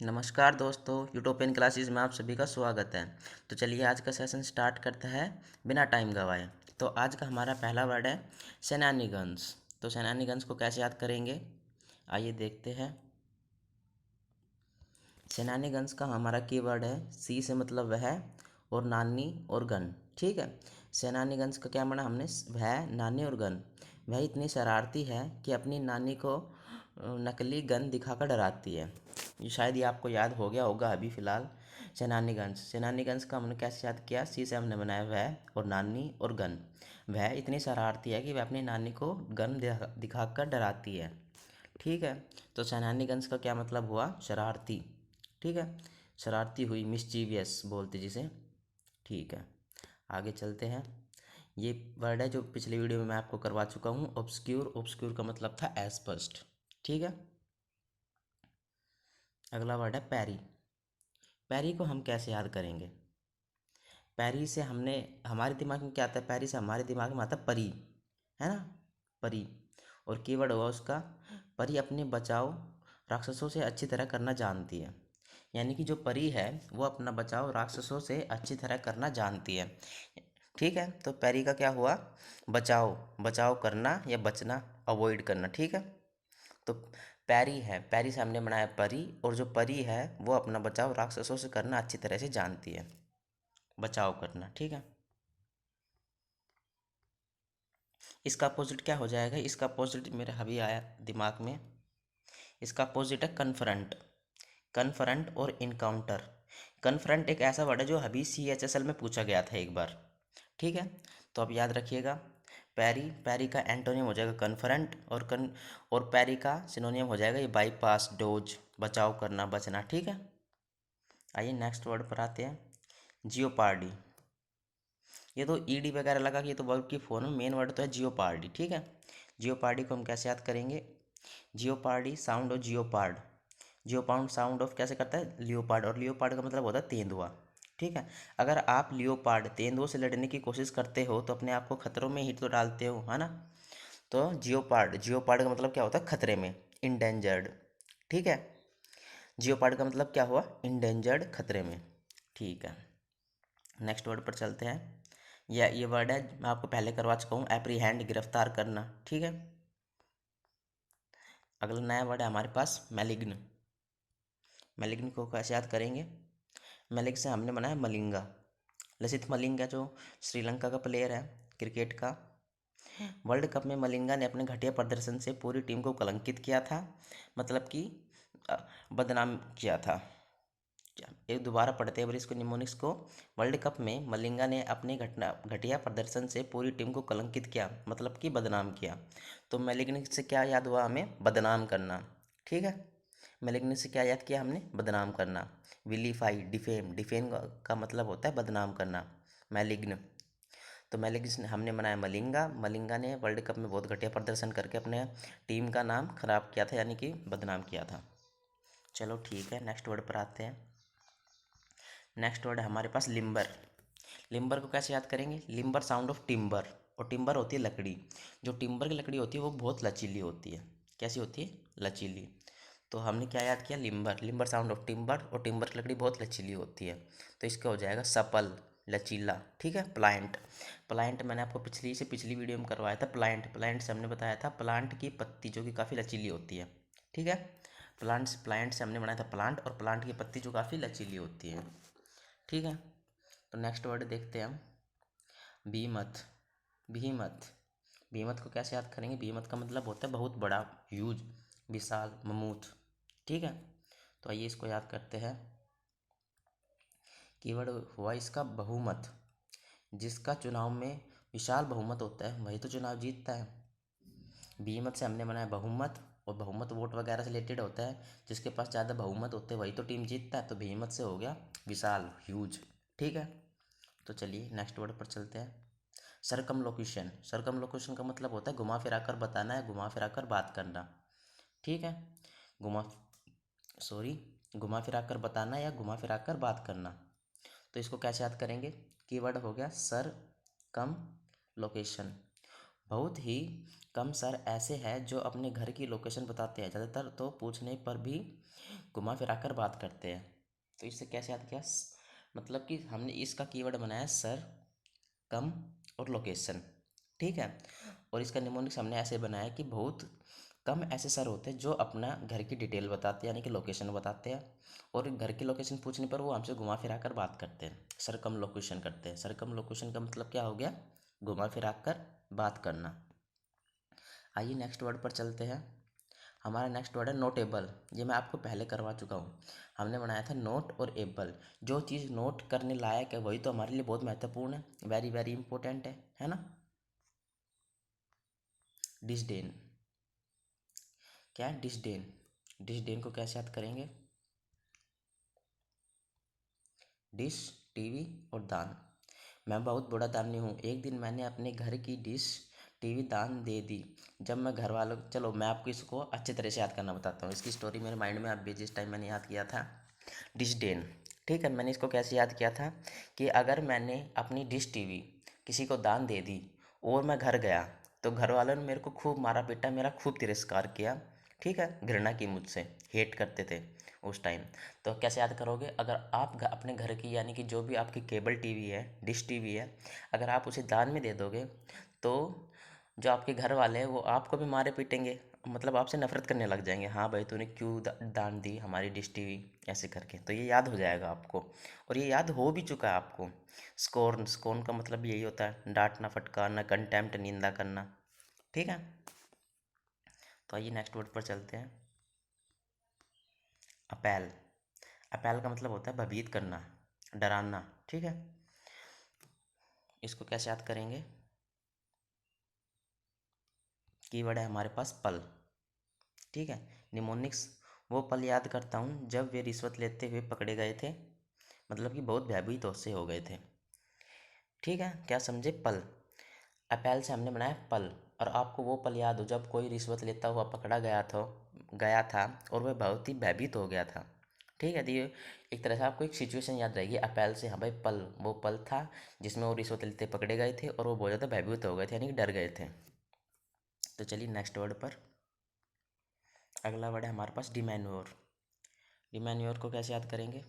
नमस्कार दोस्तों, utopian classes में आप सभी का स्वागत है। तो चलिए आज का सेशन स्टार्ट करते हैं बिना टाइम गवाए। तो आज का हमारा पहला वर्ड है शेनानिगन्स। तो शेनानिगन्स को कैसे याद करेंगे, आइए देखते हैं। शेनानिगन्स का हमारा कीवर्ड है सी से मतलब वह और नानी और गन। ठीक है, शेनानिगन्स का क्या माना हमने, वह, नानी और गन। वह इतनी शरारती है कि अपनी नानी को नकली गन दिखाकर डराती है। ये शायद ये आपको याद हो गया होगा अभी फ़िलहाल। सेनानीगंज का हमने कैसे याद किया, सी से हमने बनाया वह और नानी और गन। वह इतनी शरारती है कि वह अपनी नानी को गन दिखाकर डराती है। ठीक है, तो सेनानीगंज का क्या मतलब हुआ, शरारती। ठीक है, शरारती हुई, मिस्चीवियस बोलते जिसे। ठीक है, आगे चलते हैं। ये वर्ड है जो पिछले वीडियो में मैं आपको करवा चुका हूँ, ऑब्सक्यूर। ऑब्सक्यूर का मतलब था अस्पष्ट। ठीक है, अगला वर्ड है पैरी। पैरी को हम कैसे याद करेंगे, पैरी से हमने, हमारे दिमाग में क्या आता है, पैरी से हमारे दिमाग में आता है परी, है ना, परी। और कीवर्ड हुआ उसका, परी अपने बचाव राक्षसों से अच्छी तरह करना जानती है। यानी कि जो परी है वो अपना बचाव राक्षसों से अच्छी तरह करना जानती है। ठीक है, तो पैरी का क्या हुआ, बचाव, बचाव करना या बचना, अवॉइड करना। ठीक है, तो पैरी है, पैरी से हमने बनाया परी, और जो परी है वो अपना बचाव राक्षसों से करना अच्छी तरह से जानती है, बचाव करना। ठीक है, इसका अपोजिट क्या हो जाएगा, इसका अपोजिट मेरे अभी आया दिमाग में, इसका अपोजिट है कन्फ्रंट। कन्फ्रंट और इनकाउंटर। कन्फ्रंट एक ऐसा वर्ड है जो अभी CHSL में पूछा गया था एक बार। ठीक है, तो अब याद रखिएगा, पैरी, पैरी का एंटोनियम हो जाएगा कन्फ्रंट, और पैरी का सिनोनियम हो जाएगा ये बाईपास, डोज, बचाव करना, बचना। ठीक है, आइए नेक्स्ट वर्ड पर आते हैं, जियोपार्डी। ये तो ईडी वगैरह लगा कि ये तो वर्ब की फॉर्म में, मेन वर्ड तो है जियोपार्डी। ठीक है, जियोपार्डी को हम कैसे याद करेंगे, jeopardy sound of jeopard. Jeopard sound of कैसे करता है, लियोपार्ड, और लियोपार्ड का मतलब होता है तेंदुआ। ठीक है, अगर आप लियोपार्ड, तेंदुओं से लड़ने की कोशिश करते हो तो अपने आप को खतरों में ही तो डालते हो, है ना। तो जियोपार्ड, जियोपार्ड का मतलब क्या होता है, खतरे में, इंडेंजर्ड। ठीक है, जियोपार्ड का मतलब क्या हुआ, इंडेंजर्ड, खतरे में। ठीक है, नेक्स्ट वर्ड पर चलते हैं। ये वर्ड है, मैं आपको पहले करवा चुका हूँ, एप्रीहेंड, गिरफ्तार करना। ठीक है, अगला नया वर्ड है हमारे पास, मैलिग्न। मैलिग्न को कैसे याद करेंगे, मैलिग से हमने बनाया मलिंगा। लसिथ मलिंगा जो श्रीलंका का प्लेयर है क्रिकेट का, वर्ल्ड कप में मलिंगा ने अपने घटिया प्रदर्शन से पूरी टीम को कलंकित किया था, मतलब कि अ, बदनाम किया था। एक दोबारा पढ़ते हैं इसको, निमोनिक्स को। वर्ल्ड कप में मलिंगा ने अपने घटिया प्रदर्शन से पूरी टीम को कलंकित किया, मतलब कि बदनाम किया। तो मैलिग्नेंस से क्या याद हुआ हमें, बदनाम करना। ठीक है, मैलिग्नेंस से क्या याद किया हमने, बदनाम करना। विलीफाई, डिफेम, डिफेम का मतलब होता है बदनाम करना, मैलिग्न। तो मैलिग्न हमने बनाया मलिंगा। मलिंगा ने वर्ल्ड कप में बहुत घटिया प्रदर्शन करके अपने टीम का नाम खराब किया था, यानी कि बदनाम किया था। चलो ठीक है, नेक्स्ट वर्ड पर आते हैं। नेक्स्ट वर्ड है हमारे पास लिम्बर। लिम्बर को कैसे याद करेंगे, लिम्बर साउंड ऑफ टिम्बर, और टिम्बर होती है लकड़ी। जो टिम्बर की लकड़ी होती है वो बहुत लचीली होती है। कैसी होती है, लचीली। तो हमने क्या याद किया, limber, limber sound of timber, और टिम्बर की लकड़ी बहुत लचीली होती है। तो इसका हो जाएगा सपल, लचीला। ठीक है, प्लांट। प्लांट मैंने आपको पिछली वीडियो में करवाया था, प्लांट, प्लांट से हमने बताया था प्लांट की पत्ती जो कि काफ़ी लचीली होती है। ठीक है, प्लांट से हमने बनाया था प्लांट, और प्लांट की पत्ती जो काफ़ी लचीली होती है। ठीक है, तो नेक्स्ट वर्ड देखते हैं हम, बीमत। बीमत, बीमत को कैसे याद करेंगे, बीमत का मतलब होता है बहुत बड़ा, ह्यूज, विशाल, ममूथ। ठीक है, तो आइए इसको याद करते हैं। कीवर्ड हुआ इसका बहुमत। जिसका चुनाव में विशाल बहुमत होता है वही तो चुनाव जीतता है। बीमत से हमने बनाया बहुमत, और बहुमत वोट वगैरह से रिलेटेड होता है, जिसके पास ज़्यादा बहुमत होते हैं वही तो टीम जीतता है। तो बीमत से हो गया विशाल, ह्यूज। ठीक है, तो चलिए नेक्स्ट वर्ड पर चलते हैं, सरकमलोकेशन। सरकमलोकेशन का मतलब होता है घुमा फिरा कर बताना या घुमा फिरा कर बात करना। ठीक है, घुमा सॉरी घुमा फिरा कर बताना या घुमा फिरा कर बात करना। तो इसको कैसे याद करेंगे, कीवर्ड हो गया सर कम लोकेशन। बहुत ही कम सर ऐसे हैं जो अपने घर की लोकेशन बताते हैं, ज़्यादातर तो पूछने पर भी घुमा फिरा कर बात करते हैं। तो इससे कैसे याद किया? मतलब कि हमने इसका कीवर्ड बनाया सर, कम और लोकेशन। ठीक है। और इसका निमोनिक्स हमने ऐसे बनाया कि बहुत कम ऐसे सर होते हैं जो अपना घर की डिटेल बताते हैं, यानी कि लोकेशन बताते हैं, और घर की लोकेशन पूछने पर वो हमसे घुमा फिरा कर बात करते हैं, सर कम लोकेशन करते हैं। सर कम लोकेशन का मतलब क्या हो गया? घुमा फिरा कर बात करना। आइए नेक्स्ट वर्ड पर चलते हैं। हमारा नेक्स्ट वर्ड है नोटेबल। ये मैं आपको पहले करवा चुका हूँ। हमने बनाया था नोट और एबल। जो चीज़ नोट करने लायक है वही तो हमारे लिए बहुत महत्वपूर्ण है, वेरी वेरी इंपॉर्टेंट है ना। डिसडेन। क्या है? डिसडेन। डिसडेन को कैसे याद करेंगे? डिश, टीवी और दान। मैं बहुत बड़ा दानी हूँ। एक दिन मैंने अपने घर की डिश टीवी दान दे दी। जब मैं घर वालों, चलो मैं आपको इसको अच्छे तरह से याद करना बताता हूँ। इसकी स्टोरी मेरे माइंड में अभी जिस टाइम मैंने याद किया था, डिशडेन। ठीक है, मैंने इसको कैसे याद किया था कि अगर मैंने अपनी डिश टीवी किसी को दान दे दी और मैं घर गया तो घर वालों ने मेरे को खूब मारा पीटा, मेरा खूब तिरस्कार किया। ठीक है, घृणा की मुझसे, हेट करते थे उस टाइम। तो कैसे याद करोगे? अगर आप अपने घर की, यानी कि जो भी आपकी केबल टीवी है, डिश टीवी है, अगर आप उसे दान में दे दोगे तो जो आपके घर वाले हैं वो आपको भी मारे पीटेंगे, मतलब आपसे नफरत करने लग जाएंगे। हाँ भाई, तूने क्यों दान दी हमारी डिश टीवी, ऐसे करके। तो ये याद हो जाएगा आपको, और ये याद हो भी चुका है आपको। स्कोर्न, स्कोर्न का मतलब यही होता है, डांटना, फटकारना, कंटेम्प्ट, निंदा करना। ठीक है। तो आइए नेक्स्ट वर्ड पर चलते हैं। अपैल। अपैल का मतलब होता है भयभीत करना, डराना। ठीक है। इसको कैसे याद करेंगे? कीवर्ड है हमारे पास पल। ठीक है। निमोनिक्स, वो पल याद करता हूँ जब वे रिश्वत लेते हुए पकड़े गए थे, मतलब कि बहुत भयभीत से हो गए थे। ठीक है, क्या समझे? पल। अपैल से हमने बनाया पल। और आपको वो पल याद हो जब कोई रिश्वत लेता हुआ पकड़ा गया था और वह बहुत ही भयभीत हो गया था। ठीक है, तो ये एक तरह से आपको एक सिचुएशन याद रहेगी अपैल से। हाँ भाई, पल, वो पल था जिसमें वो रिश्वत लेते पकड़े गए थे और वो बहुत ज़्यादा भयभीत हो गए थे, यानी कि डर गए थे। तो चलिए नेक्स्ट वर्ड पर। अगला वर्ड है हमारे पास डिमैन्योर। डिमैन्योर को कैसे याद करेंगे?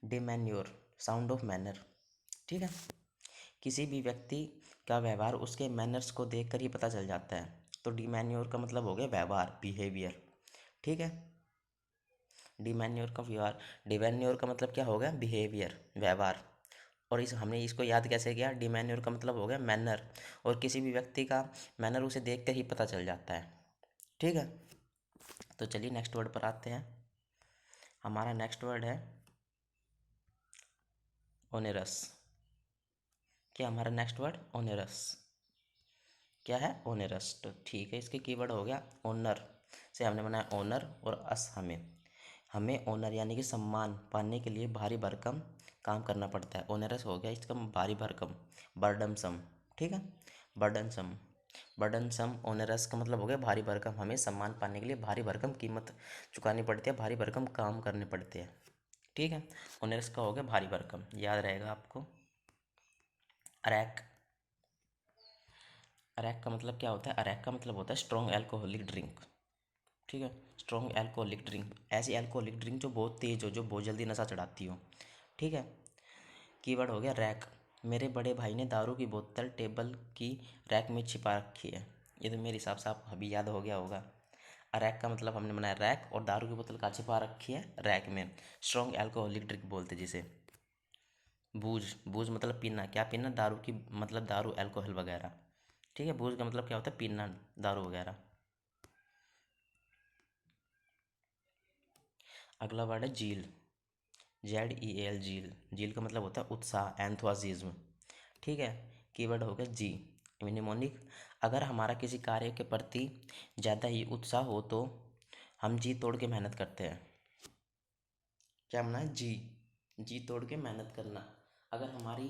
डिमैन्योर, साउंड ऑफ मैनर। ठीक है। किसी भी व्यक्ति का व्यवहार उसके मैनर्स को देखकर ही पता चल जाता है। तो डिमैन्योर का मतलब हो गया व्यवहार, बिहेवियर। ठीक है। डिमैन्योर का व्यवहार, डिमैन्योर का मतलब क्या हो गया? बिहेवियर, व्यवहार। और इस हमने इसको याद कैसे किया? डिमैन्योर का मतलब हो गया मैनर, और किसी भी व्यक्ति का मैनर उसे देख कर ही पता चल जाता है। ठीक है। तो चलिए नेक्स्ट वर्ड पर आते हैं। हमारा नेक्स्ट वर्ड है ओनेरस। क्या हमारा नेक्स्ट वर्ड? ओनेरस। क्या है? ओनेरस। तो ठीक है, इसके कीवर्ड हो गया ओनर। से हमने बनाया ओनर, और अस हमें। हमें ओनर यानी कि सम्मान पाने के लिए भारी भरकम काम करना पड़ता है। ओनरस हो गया इसका भारी भरकम, बर्डनसम। ठीक है, बर्डनसम। बर्डनसम, ओनरस का मतलब हो गया भारी भरकम। हमें सम्मान पाने के लिए भारी भरकम कीमत चुकानी पड़ती है, भारी भरकम काम करने पड़ते हैं। ठीक है। ओनरस का हो गया भारी भरकम, याद रहेगा आपको। अरैक। अरैक का मतलब क्या होता है? अरैक का मतलब होता है स्ट्रॉन्ग एल्कोहलिक ड्रिंक। ठीक है, स्ट्रॉन्ग एल्कोहलिक ड्रिंक, ऐसी एल्कोहलिक ड्रिंक जो बहुत तेज़ हो, जो बहुत जल्दी नशा चढ़ाती हो। ठीक है। कीवर्ड हो गया रैक। मेरे बड़े भाई ने दारू की बोतल टेबल की रैक में छिपा रखी है। ये तो मेरे हिसाब से आपको अभी याद हो गया होगा। रैक का मतलब हमने बनाया रैक, और दारू की बोतल कहाँ छिपा रखी है? रैक में। स्ट्रॉन्ग एल्कोहलिक ड्रिंक बोलते जिसे। बूझ, बूझ मतलब पीना। क्या पीना? दारू की, मतलब दारू, अल्कोहल वगैरह। ठीक है, बूझ का मतलब क्या होता है? पीना, दारू वगैरह। अगला वर्ड है झील। ZEL, झील। झील का मतलब होता है उत्साह, एंथुसिज्म। ठीक है। कीवर्ड हो गया जी। निमोनिक, अगर हमारा किसी कार्य के प्रति ज़्यादा ही उत्साह हो तो हम जी तोड़ के मेहनत करते हैं। क्या मना है? जी, जी तोड़ के मेहनत करना। अगर हमारी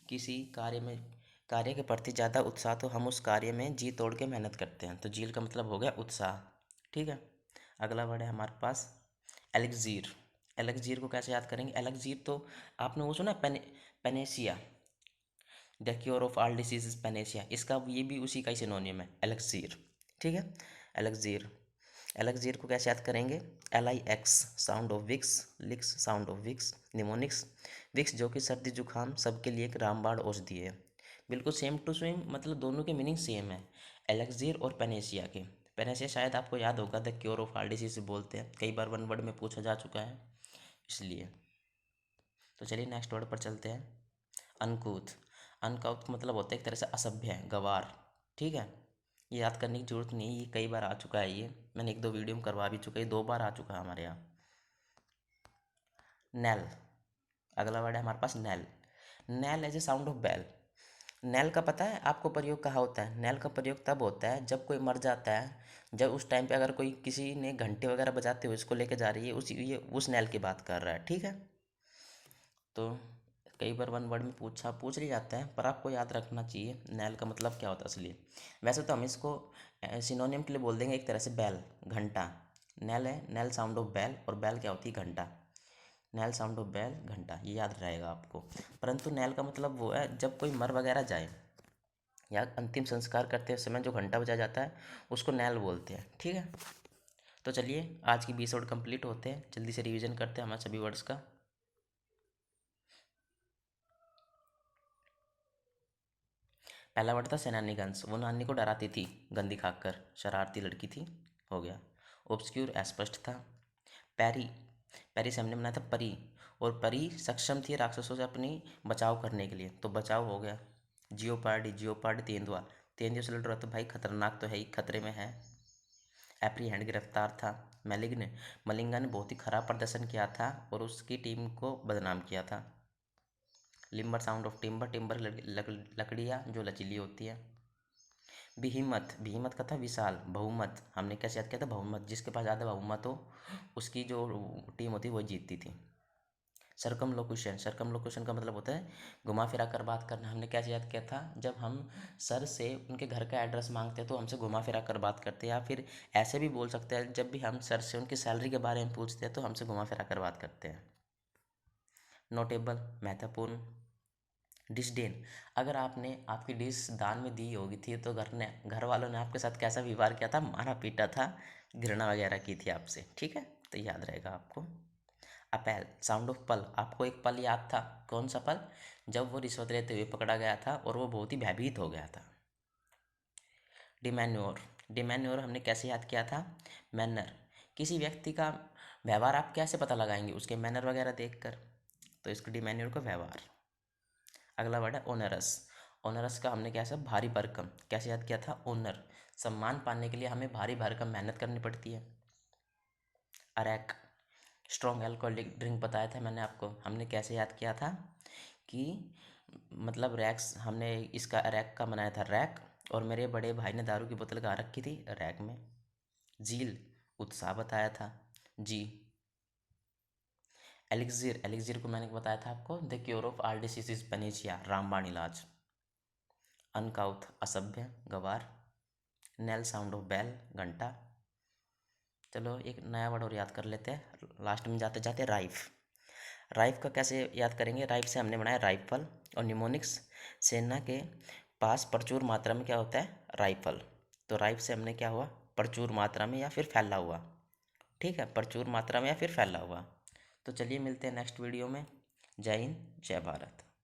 किसी कार्य के प्रति ज़्यादा उत्साह तो हम उस कार्य में जी तोड़ के मेहनत करते हैं। तो झील का मतलब हो गया उत्साह। ठीक है। अगला वर्ड है हमारे पास एलेक्जीर। एलेक्जीर को कैसे याद करेंगे? एलेक्जीर तो आपने वो सुना है, Panacea. The cure of all disease Panacea, इसका ये भी उसी का ही सिनोनियम है, एलेक्सीर। ठीक है, एलेक्सीर। एलेक्सीर को कैसे याद करेंगे? LIX sound of Vicks, lix sound of Vicks, mnemonics. Vicks जो कि सर्दी जुकाम सबके लिए एक रामबाण औषधि है। बिल्कुल सेम टू सेम, मतलब दोनों के मीनिंग सेम है, एलेक्सीर और पेनेशिया के। पेनेशिया शायद आपको याद होगा, the cure of all disease से बोलते हैं, कई बार वन वर्ड में पूछा जा चुका है इसलिए। तो चलिए नेक्स्ट वर्ड पर चलते हैं, अनकूथ। अनकूथ मतलब होता है एक तरह से असभ्य, गवार। ठीक है, ये याद करने की जरूरत नहीं है, ये कई बार आ चुका है, ये मैंने एक दो वीडियो में करवा भी चुका है, 2 बार आ चुका है हमारे यहाँ। नेल, अगला वर्ड है हमारे पास nail. Nail as a sound of bell. Nail का पता है आपको प्रयोग कहाँ होता है? नेल का प्रयोग तब होता है जब कोई मर जाता है, जब उस टाइम पे अगर कोई किसी ने घंटे वगैरह बजाते हुए उसको लेके जा रही है, उसी ये उस नेल की बात कर रहा है। ठीक है, तो कई बार वन वर्ड में पूछ लिया जाता है, पर आपको याद रखना चाहिए नेल का मतलब क्या होता है असली। वैसे तो हम इसको सिनोनियम के लिए बोल देंगे एक तरह से बेल, घंटा। नेल है, नेल साउंड ऑफ बेल, और बेल क्या होती है? घंटा। नेल साउंड ऑफ बेल, घंटा, ये याद रहेगा आपको। परंतु नेल का मतलब वो है जब कोई मर वगैरह जाए या अंतिम संस्कार करते समय जो घंटा बजाया जाता है उसको नेल बोलते हैं। ठीक है, तो चलिए आज की 20 वर्ड कंप्लीट होते हैं, जल्दी से रिवीजन करते हैं हमारे सभी वर्ड्स का। पहला वर्ड था सेनानिगंस, वो नानी को डराती थी गंदी खाकर, शरारती लड़की थी, हो गया। ऑब्सक्यूर, अस्पष्ट था। पैरी, पैरी से हमने बनाया था परी, और परी सक्षम थी राक्षसों से अपनी बचाव करने के लिए, तो बचाव हो गया। जियोपार्डी, जियोपार्डी तेंदुआ, तेंदुआ से लड़ रहा तो भाई खतरनाक तो है ही, खतरे में है। एप्रीहेंड, गिरफ्तार था। मैलिग्न, मलिंगा ने बहुत ही खराब प्रदर्शन किया था और उसकी टीम को बदनाम किया था। Limber, sound of timber, timber लकड़ियाँ जो लचीली होती है। बिहिमत, बिहिमत का था विशाल। बहुमत, हमने कैसे याद किया था? बहुमत, जिसके पास ज़्यादा बहुमत हो उसकी जो टीम होती है वो जीतती थी। सर्कमलोक्यूशन, सर्कमलोक्यूशन का मतलब होता है घुमा फिरा कर बात करना। हमने कैसे याद किया था? जब हम सर से उनके घर का एड्रेस मांगते हैं तो हमसे घुमा फिरा कर बात करते हैं, या फिर ऐसे भी बोल सकते हैं जब भी हम सर से उनकी सैलरी के बारे में पूछते हैं तो हमसे घुमा फिरा कर बात करते हैं। नोटेबल, महत्वपूर्ण। डिसडेन, अगर आपने आपकी डिश दान में दी होगी थी तो घर वालों ने आपके साथ कैसा व्यवहार किया था? मारा पीटा था, घृणा वगैरह की थी आपसे। ठीक है, तो याद रहेगा आपको। अपेल, साउंड ऑफ पल, आपको एक पल याद था? कौन सा पल? जब वो रिश्वत लेते हुए पकड़ा गया था और वो बहुत ही भयभीत हो गया था। डिमैन्योर, डिमैन्योर हमने कैसे याद किया था? मैनर, किसी व्यक्ति का व्यवहार आप कैसे पता लगाएंगे? उसके मैनर वगैरह देखकर, तो इसको डिमैन्योर का व्यवहार। अगला वर्ड है ओनरस। ओनरस का हमने क्या सब भारी भरकम कैसे याद किया था? ओनर, सम्मान पाने के लिए हमें भारी भरकम मेहनत करनी पड़ती है। अरैक, स्ट्रॉन्ग अल्कोहलिक ड्रिंक बताया था मैंने आपको, हमने कैसे याद किया था कि मतलब रैक्स, हमने इसका रैक का बनाया था रैक, और मेरे बड़े भाई ने दारू की बोतल गा रखी थी रैक में। झील, उत्साह बताया था जी। एलिक्जिर, एलिक्जिर को मैंने बताया था आपको, the cure of all disease Panacea, रामबाण इलाज। अनकाउथ, असभ्य, गवार। नेल, साउंड ऑफ बेल, घंटा। चलो एक नया वर्ड और याद कर लेते हैं लास्ट में जाते जाते, राइफ। राइफ का कैसे याद करेंगे? राइफ से हमने बनाया राइफल, और निमोनिक्स, सेना के पास प्रचुर मात्रा में क्या होता है? राइफल। तो राइफ से हमने क्या हुआ? प्रचुर मात्रा में या फिर फैला हुआ। ठीक है, प्रचुर मात्रा में या फिर फैला हुआ। तो चलिए मिलते हैं नेक्स्ट वीडियो में। जय हिंद, जय भारत।